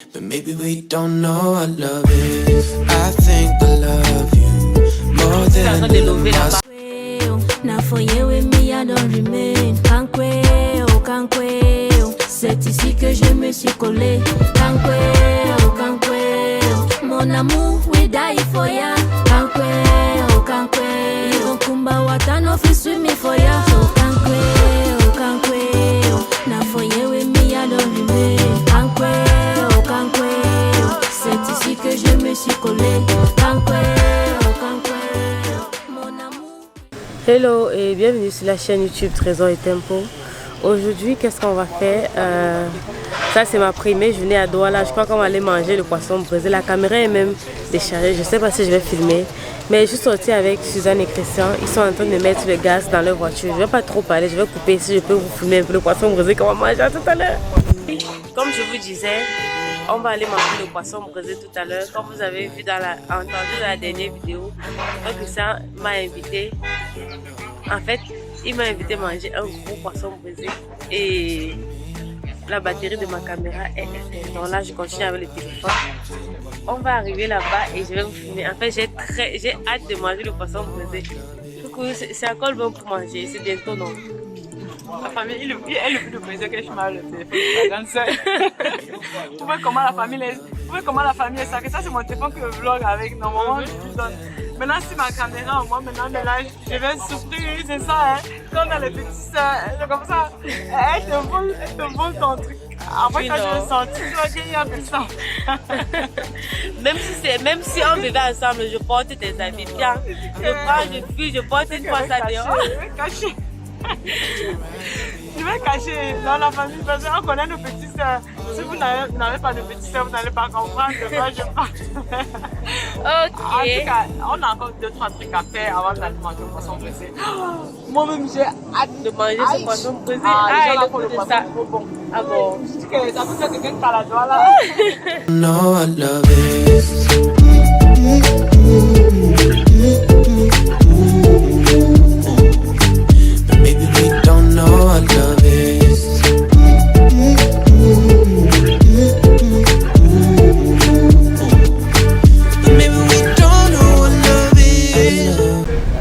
But maybe we don't know what love is. I think I love you more than myself. Now for you with me, I don't remain. Canqueo. C'est ici que je me suis collé. Canqueo. Mon amour, we die for ya. Canqueo. Even kumba watano fi swim me for ya. So canqueo. Now for you with me, I don't remain. Canqueo. C'est ici que je me suis collé. Canqueo. Mon amour. Hello et bienvenue sur la chaîne YouTube Trésor et Tempo. Aujourd'hui, qu'est-ce qu'on va faire? Ça, c'est ma première journée à Douala. Je crois qu'on va aller manger le poisson braisé. La caméra est même déchargée. Je ne sais pas si je vais filmer. Mais je suis sortie avec Suzanne et Christian. Ils sont en train de mettre le gaz dans leur voiture. Je ne vais pas trop parler. Je vais couper si je peux vous filmer un peu le poisson braisé qu'on va manger tout à l'heure. Comme je vous disais, on va aller manger le poisson braisé tout à l'heure. Comme vous avez vu entendu dans la dernière vidéo, Christian m'a invité. En fait, il m'a invité à manger un gros poisson braisé et la batterie de ma caméra est éteinte. Donc là, je continue avec le téléphone. On va arriver là-bas et je vais vous filmer. En fait, j'ai hâte de manger le poisson braisé. Du coup, c'est encore bon pour manger. C'est bientôt, non? La famille, elle est plus de plaisir que je m'arrête le téléphone. Vous voyez comment la famille est ça. Ça, c'est mon téléphone que je vlog avec. Normalement, je donne. Maintenant, si ma caméra, moi, maintenant, là, je vais souffrir, c'est ça, hein. Quand on a les petits c'est comme ça, elle te vole ton truc. Après, quand je vais sortir, tu vois qu'il y a plus ça. Même si on vivait ensemble, je porte tes habits bien. Je fuis, je porte une fois ça dehors. Je vais cacher. Je vais cacher dans la famille parce qu'on connaît nos petits soeurs. Si vous n'avez pas de petits soeurs, vous n'allez pas comprendre de quoi je parle. Ok. En tout cas, on a encore 2-3 trucs à faire avant d'aller manger le poisson braisé. Moi-même, j'ai hâte de manger ce poisson braisé. Le poisson ça. trop bon. Ah bon? Je dis que ça peut faire quelqu'un qui a la doigt là. Know what love is. But maybe we don't know what love is. But maybe we don't know what love is.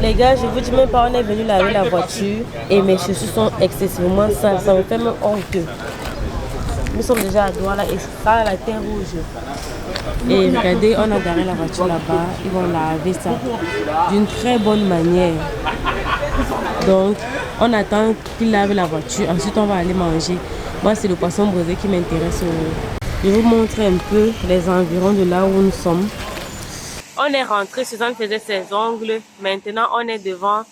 Les gars, je vous dis même pas, on est venu laver la voiture et mes chaussures sont excessivement sales. Ça me fait même honte. Nous sommes déjà à Douala et ça, la terre rouge. Et regardez, on a garé la voiture là-bas. Ils vont laver ça d'une très bonne manière. Donc, on attend qu'ils lavent la voiture. Ensuite, on va aller manger. Moi, c'est le poisson braisé qui m'intéresse. Je vais vous montrer un peu les environs de là où nous sommes. On est rentré, Suzanne faisait ses ongles. Maintenant, on est devant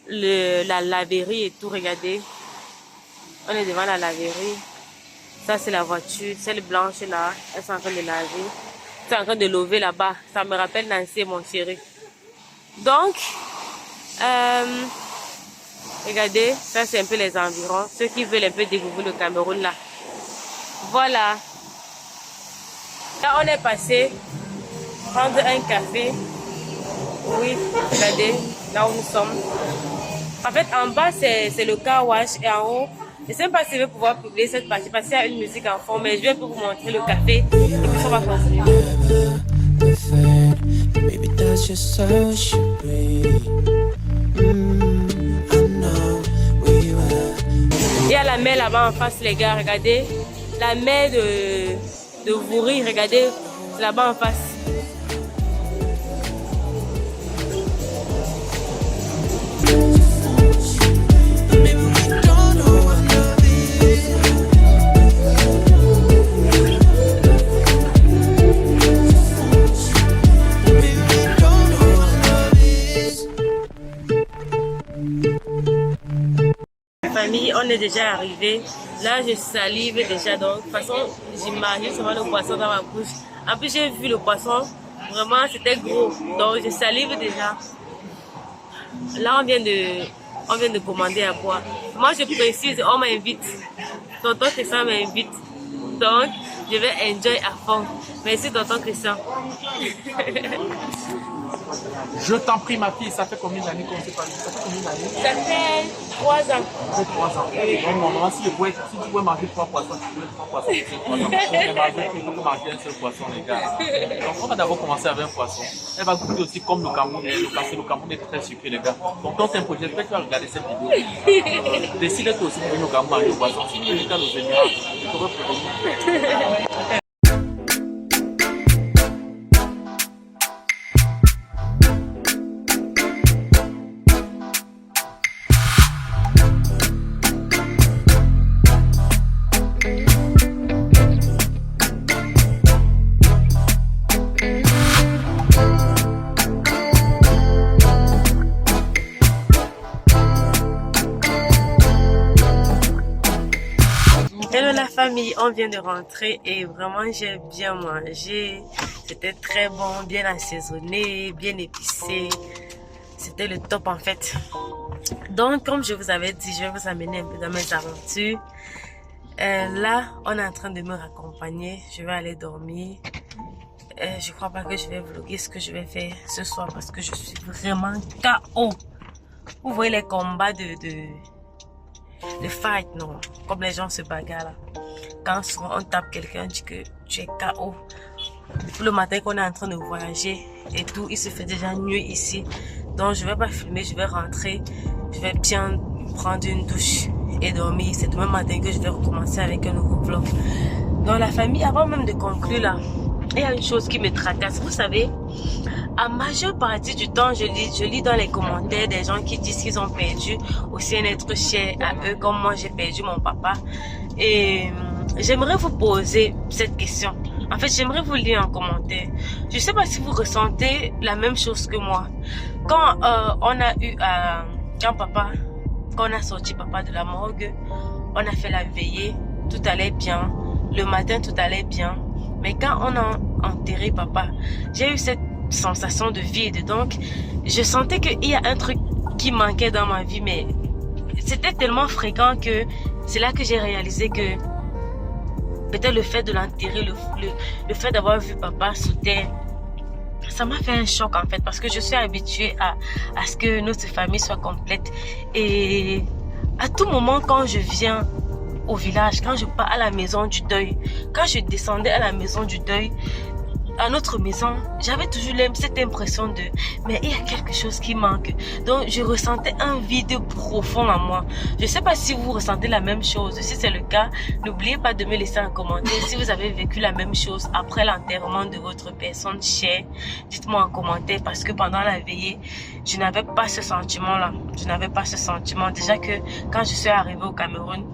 la laverie et tout. Regardez. On est devant la laverie. Ça, c'est la voiture. Celle blanche là. Elle est en train de laver. C'est en train de lever là-bas. Ça me rappelle Nancy, mon chéri. Donc, regardez. Ça, c'est un peu les environs. Ceux qui veulent un peu découvrir le Cameroun là. Voilà. Là, on est passé prendre un café. Oui, regardez, là où nous sommes. En fait, en bas, c'est le car wash et en haut, je ne sais pas si je vais pouvoir publier cette partie parce qu'il y a une musique en fond, mais je vais vous montrer le café et puis on va continuer. Maybe that's just how it should be. I know we were. Il y a la mer là-bas en face, les gars, regardez. La mer de Vouri, regardez, c'est là-bas en face. Famille, on est déjà arrivé. Là, je salive déjà. Donc, de toute façon, j'imagine souvent le poisson dans ma bouche. En plus, j'ai vu le poisson. Vraiment, c'était gros. Donc, je salive déjà. Là, on vient de commander à boire. Moi, je précise, on m'invite. Tonton Christian m'invite. Donc, je vais enjoy à fond. Merci, tonton Christian. Je t'en prie, ma fille, ça fait combien d'années qu'on s'est pas vu? Ça fait combien d'années? Ça fait 3 ans. Ça fait 3 ans. Donc, mon maman, si tu pouvais manger 3 poissons, tu pouvais 3 poissons, c'est 3 ans. Il faut manger un seul poisson, les gars. Donc, on va d'abord commencer avec un poisson. Elle va goûter aussi comme le Cameroun. Le Cameroun est très sucré, les gars. Donc, quand c'est un projet, peut-être tu vas regarder cette vidéo. Décide-toi aussi de venir au Cameroun manger le poisson. Si tu es aux Émirats, tu pourrais prévenir. Hello la famille, on vient de rentrer et vraiment j'ai bien mangé. C'était très bon, bien assaisonné, bien épicé. C'était le top en fait. Donc comme je vous avais dit, je vais vous amener un peu dans mes aventures. Là, on est en train de me raccompagner. Je vais aller dormir. Je crois pas que je vais vlogger ce que je vais faire ce soir parce que je suis vraiment KO. Vous voyez les combats de fight, non, comme les gens se bagarrent là. Quand on tape quelqu'un, dit que tu es KO. Depuis le matin qu'on est en train de voyager et tout, il se fait déjà nuit ici. Donc je vais pas filmer, je vais rentrer, je vais bien prendre une douche et dormir. C'est demain matin que je vais recommencer avec un nouveau vlog. Donc la famille, avant même de conclure là, il y a une chose qui me tracasse, vous savez. À majeure partie du temps, je lis dans les commentaires des gens qui disent qu'ils ont perdu aussi un être cher à eux, comme moi j'ai perdu mon papa. Et j'aimerais vous poser cette question. En fait, j'aimerais vous lire en commentaire. Je ne sais pas si vous ressentez la même chose que moi. Quand on a eu, quand on a sorti papa de la morgue, on a fait la veillée, tout allait bien. Le matin, tout allait bien. Mais quand on a enterré papa, j'ai eu cette sensation de vide. Donc je sentais qu'il y a un truc qui manquait dans ma vie, mais c'était tellement fréquent que c'est là que j'ai réalisé que peut-être le fait de l'enterrer, le fait d'avoir vu papa sous terre, ça m'a fait un choc en fait, parce que je suis habituée à ce que notre famille soit complète. Et à tout moment, quand je viens au village, quand je pars à la maison du deuil, quand je descendais à la maison du deuil, à notre maison, j'avais toujours cette impression de mais il y a quelque chose qui manque. Donc je ressentais un vide profond en moi. Je ne sais pas si vous ressentez la même chose. Si c'est le cas, n'oubliez pas de me laisser un commentaire. Si vous avez vécu la même chose après l'enterrement de votre personne chère, dites-moi en commentaire, parce que pendant la veillée, je n'avais pas ce sentiment-là. Je n'avais pas ce sentiment. Déjà que quand je suis arrivée au Cameroun,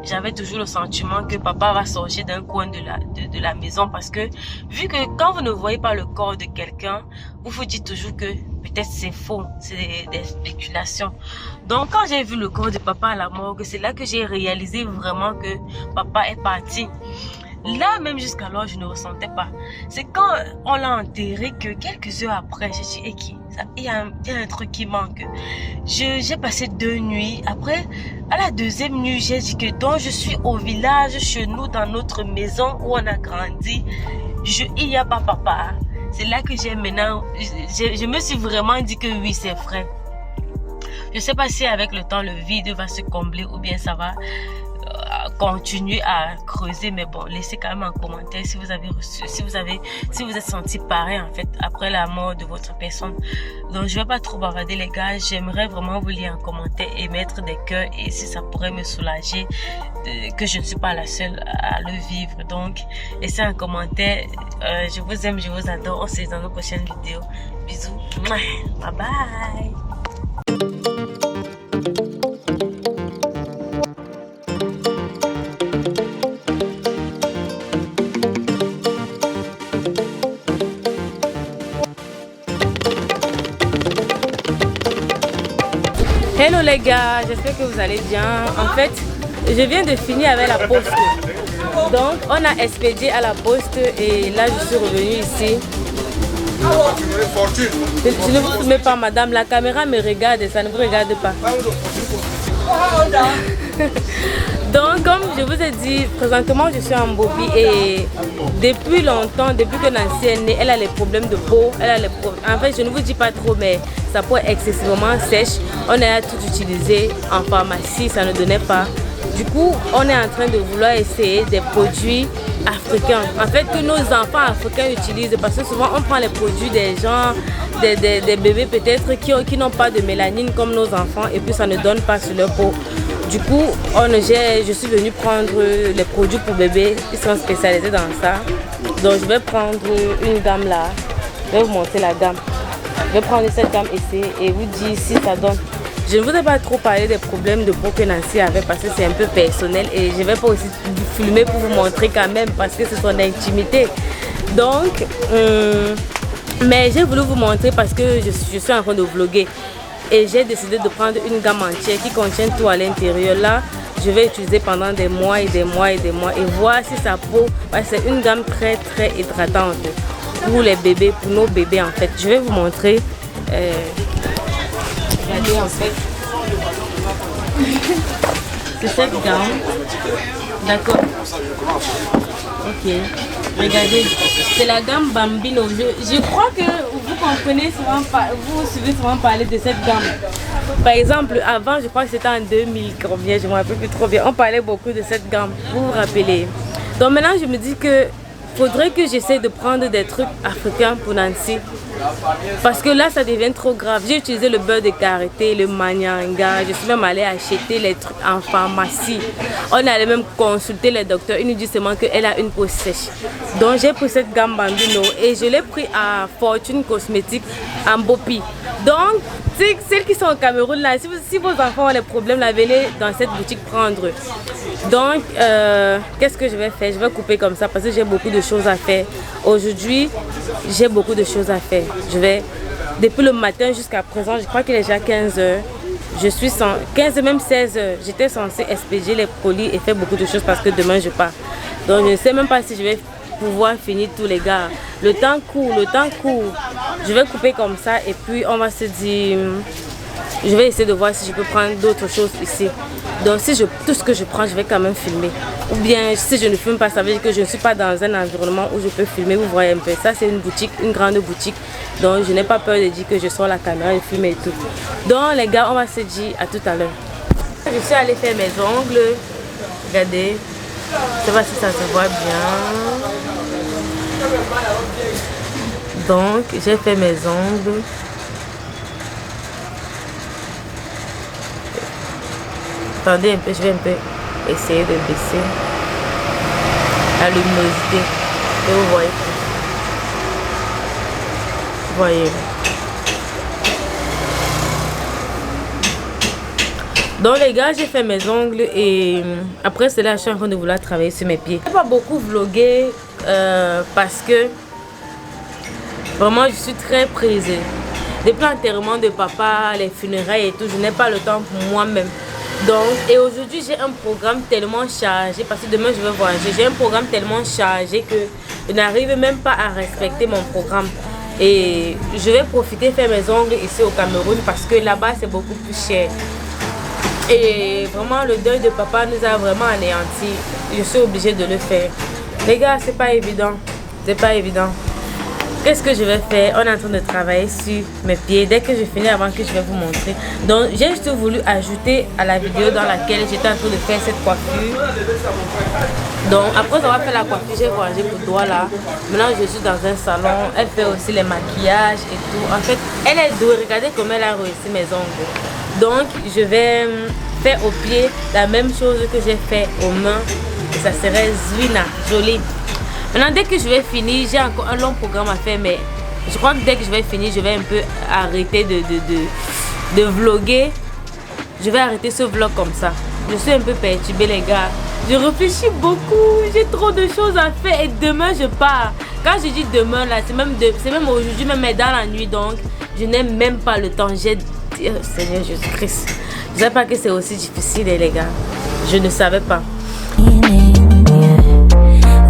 j'avais toujours le sentiment que papa va sortir d'un coin de la maison, parce que vu que quand vous ne voyez pas le corps de quelqu'un, vous vous dites toujours que peut-être c'est faux, c'est des spéculations. Donc quand j'ai vu le corps de papa à la morgue, c'est là que j'ai réalisé vraiment que papa est parti. Là, même jusqu'alors, je ne ressentais pas. C'est quand on l'a enterré que quelques heures après, j'ai dit, il y a un truc qui manque. J'ai passé 2 nuits. Après, à la 2e nuit, j'ai dit que donc je suis au village, chez nous, dans notre maison où on a grandi. Il n'y a pas papa. C'est là que j'ai maintenant, je me suis vraiment dit que oui, c'est vrai. Je ne sais pas si avec le temps, le vide va se combler ou bien ça va continuer à creuser, mais bon, laissez quand même un commentaire si vous avez reçu, si vous êtes senti pareil en fait après la mort de votre personne. Donc je vais pas trop bavarder les gars, j'aimerais vraiment vous lire un commentaire et mettre des cœurs, et si ça pourrait me soulager que je ne suis pas la seule à le vivre. Donc laissez un commentaire. Je vous aime, je vous adore. On se dit dans nos prochaines vidéos. Bisous, bye bye. Hello les gars, j'espère que vous allez bien. En fait, je viens de finir avec la poste. Donc, on a expédié à la poste et là, je suis revenue ici. Je ne vous filme pas, madame. La caméra me regarde et ça ne vous regarde pas. Donc, comme je vous ai dit, présentement je suis en Bobi et depuis longtemps, depuis que Nancy est née, elle a les problèmes de peau. En fait, je ne vous dis pas trop, mais sa peau est excessivement sèche. On a tout utilisé en pharmacie, ça ne donnait pas. Du coup, on est en train de vouloir essayer des produits africains. En fait, que nos enfants africains utilisent, parce que souvent on prend les produits des gens, des bébés peut-être qui n'ont pas de mélanine comme nos enfants et puis ça ne donne pas sur leur peau. Du coup, je suis venue prendre les produits pour bébés, ils sont spécialisés dans ça. Donc je vais prendre une gamme là, je vais vous montrer la gamme. Je vais prendre cette gamme ici et vous dire si ça donne. Je ne vous ai pas trop parlé des problèmes de peau que Nancy avait parce que c'est un peu personnel et je ne vais pas aussi filmer pour vous montrer quand même parce que c'est son intimité. Donc, mais j'ai voulu vous montrer parce que je suis en train de vlogger et j'ai décidé de prendre une gamme entière qui contient tout à l'intérieur. Là, je vais utiliser pendant des mois et des mois et des mois et voir si sa peau, c'est une gamme très très hydratante pour les bébés, pour nos bébés en fait. Je vais vous montrer. Regardez en fait, c'est cette gamme, d'accord, ok, regardez, c'est la gamme Bambino, je crois que vous comprenez souvent, vous suivez souvent parler de cette gamme. Par exemple, avant, je crois que c'était en 2000, combien, je ne me rappelle plus trop bien, on parlait beaucoup de cette gamme, vous vous rappelez. Donc maintenant, je me dis que faudrait que j'essaie de prendre des trucs africains pour Nancy. Parce que là, ça devient trop grave. J'ai utilisé le beurre de karité, le manyanga. Je suis même allée acheter les trucs en pharmacie. On allait même consulter les docteurs. Ils nous disent seulement qu'elle a une peau sèche. Donc, j'ai pris cette gamme Bambino et je l'ai pris à Fortune Cosmétique en Bopi. Donc, celles qui sont au Cameroun, là, si vos enfants ont des problèmes, là, venez dans cette boutique prendre. Donc, qu'est-ce que je vais faire? Je vais couper comme ça parce que j'ai beaucoup de choses à faire. Aujourd'hui, j'ai beaucoup de choses à faire. Je vais, depuis le matin jusqu'à présent, je crois qu'il est déjà 15 h. Je suis 15 même 16 h. J'étais censée expédier les colis et faire beaucoup de choses parce que demain je pars. Donc, je ne sais même pas si je vais pouvoir finir tous les gars. Le temps court, le temps court. Je vais couper comme ça et puis on va se dire... Je vais essayer de voir si je peux prendre d'autres choses ici. Donc si tout ce que je prends, je vais quand même filmer. Ou bien si je ne filme pas, ça veut dire que je ne suis pas dans un environnement où je peux filmer. Vous voyez un peu, ça c'est une boutique, une grande boutique. Donc je n'ai pas peur de dire que je sors la caméra et filme et tout. Donc les gars, on va se dire à tout à l'heure. Je suis allée faire mes ongles. Regardez. Je sais pas si ça se voit bien. Donc j'ai fait mes ongles. Attendez un peu, je vais un peu essayer de baisser la luminosité. Et vous voyez. Vous voyez. Donc les gars, j'ai fait mes ongles et après cela, je suis en train de vouloir travailler sur mes pieds. Je n'ai pas beaucoup vlogué parce que vraiment je suis très prise. Depuis l'enterrement de papa, les funérailles et tout, je n'ai pas le temps pour moi-même. Donc, et aujourd'hui j'ai un programme tellement chargé parce que demain je vais voyager. J'ai un programme tellement chargé que je n'arrive même pas à respecter mon programme. Et je vais profiter de faire mes ongles ici au Cameroun parce que là-bas c'est beaucoup plus cher. Et vraiment le deuil de papa nous a vraiment anéantis. Je suis obligée de le faire. Les gars, c'est pas évident. C'est pas évident. Qu'est-ce que je vais faire? On est en train de travailler sur mes pieds. Dès que je finis, avant que je vais vous montrer. Donc, j'ai juste voulu ajouter à la vidéo dans laquelle j'étais en train de faire cette coiffure. Donc, après avoir fait la coiffure, j'ai voyagé pour doigt là. Maintenant, je suis dans un salon. Elle fait aussi les maquillages et tout. En fait, elle est douée. Regardez comment elle a réussi mes ongles. Donc, je vais faire au pied la même chose que j'ai fait aux mains. Et ça serait Zwina, joli. Maintenant, dès que je vais finir, j'ai encore un long programme à faire, mais je crois que dès que je vais finir, je vais un peu arrêter de vlogger. Je vais arrêter ce vlog comme ça. Je suis un peu perturbée, les gars. Je réfléchis beaucoup, j'ai trop de choses à faire et demain je pars. Quand je dis demain, là, c'est même aujourd'hui, même dans la nuit, donc je n'ai même pas le temps. J'ai dit, oh, Seigneur Jésus-Christ, je ne savais pas que c'est aussi difficile, les gars. Je ne savais pas.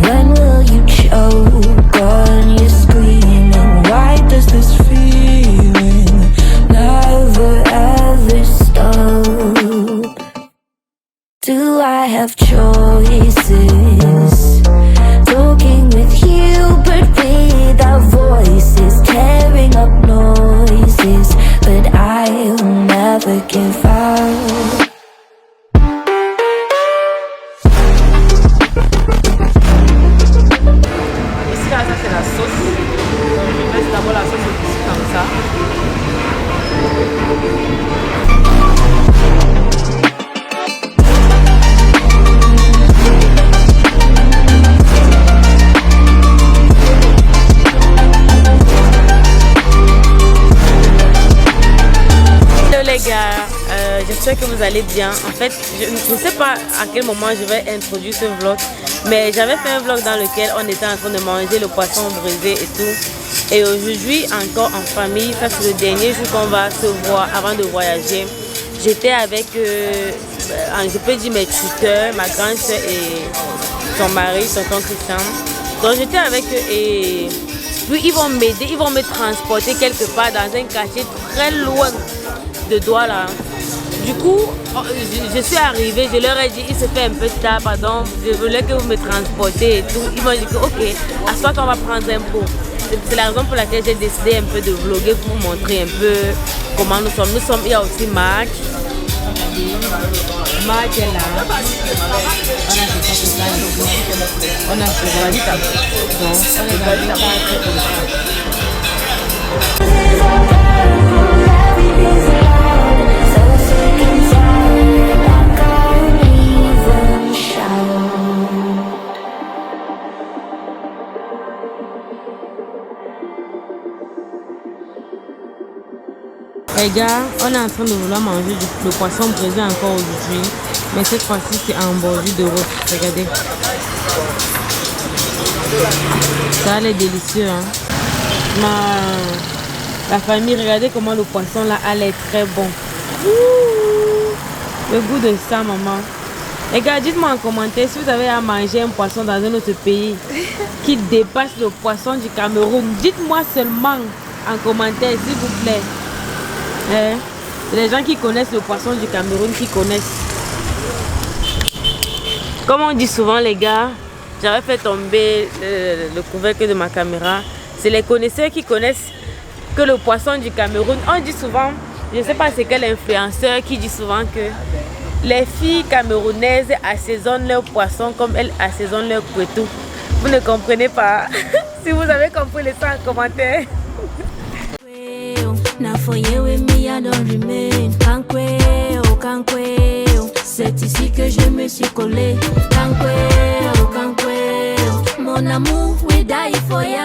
When will you choke on your screaming? Why does this feeling never ever stop? Do I have la sauce. Donc je laisse d'abord la sauce ici comme ça. Les gars, j'espère que vous allez bien. En fait, je ne sais pas à quel moment je vais introduire ce vlog, mais j'avais fait un vlog dans lequel on était en train de manger le poisson brisé et tout. Et aujourd'hui, encore en famille, ça c'est le dernier jour qu'on va se voir avant de voyager. J'étais avec, je peux dire mes tuteurs, ma grande soeur et son mari, tonton Christian. Donc j'étais avec eux et puis ils vont m'aider, ils vont me transporter quelque part dans un quartier très loin de Douala. Du coup, je suis arrivée, je leur ai dit, il se fait un peu tard, pardon, je voulais que vous me transportez et tout. Ils m'ont dit que ok, à ce qu'on va prendre un pot. C'est la raison pour laquelle j'ai décidé un peu de vlogger pour vous montrer un peu comment nous sommes. Il y a aussi Marc. Marc est là. On a les gars, on est en train de vouloir manger le poisson brisé encore aujourd'hui, mais cette fois-ci c'est en bordure de route. Regardez, ça a l'air délicieux, hein. La famille, regardez comment le poisson là a l'air très bon. Ouh, le goût de ça, maman. Les gars, dites-moi en commentaire si vous avez à manger un poisson dans un autre pays qui dépasse le poisson du Cameroun. Dites-moi seulement en commentaire, s'il vous plaît. C'est les gens qui connaissent le poisson du Cameroun qui connaissent. Comme on dit souvent, les gars, j'avais fait tomber le couvercle de ma caméra. C'est les connaisseurs qui connaissent que le poisson du Cameroun. On dit souvent, je ne sais pas c'est quel influenceur qui dit souvent que les filles camerounaises assaisonnent leur poisson comme elles assaisonnent leur couetou. Vous ne comprenez pas. Si vous avez compris, laissez en commentaire. C'est ici que je me suis collé. Mon amour, we die for ya.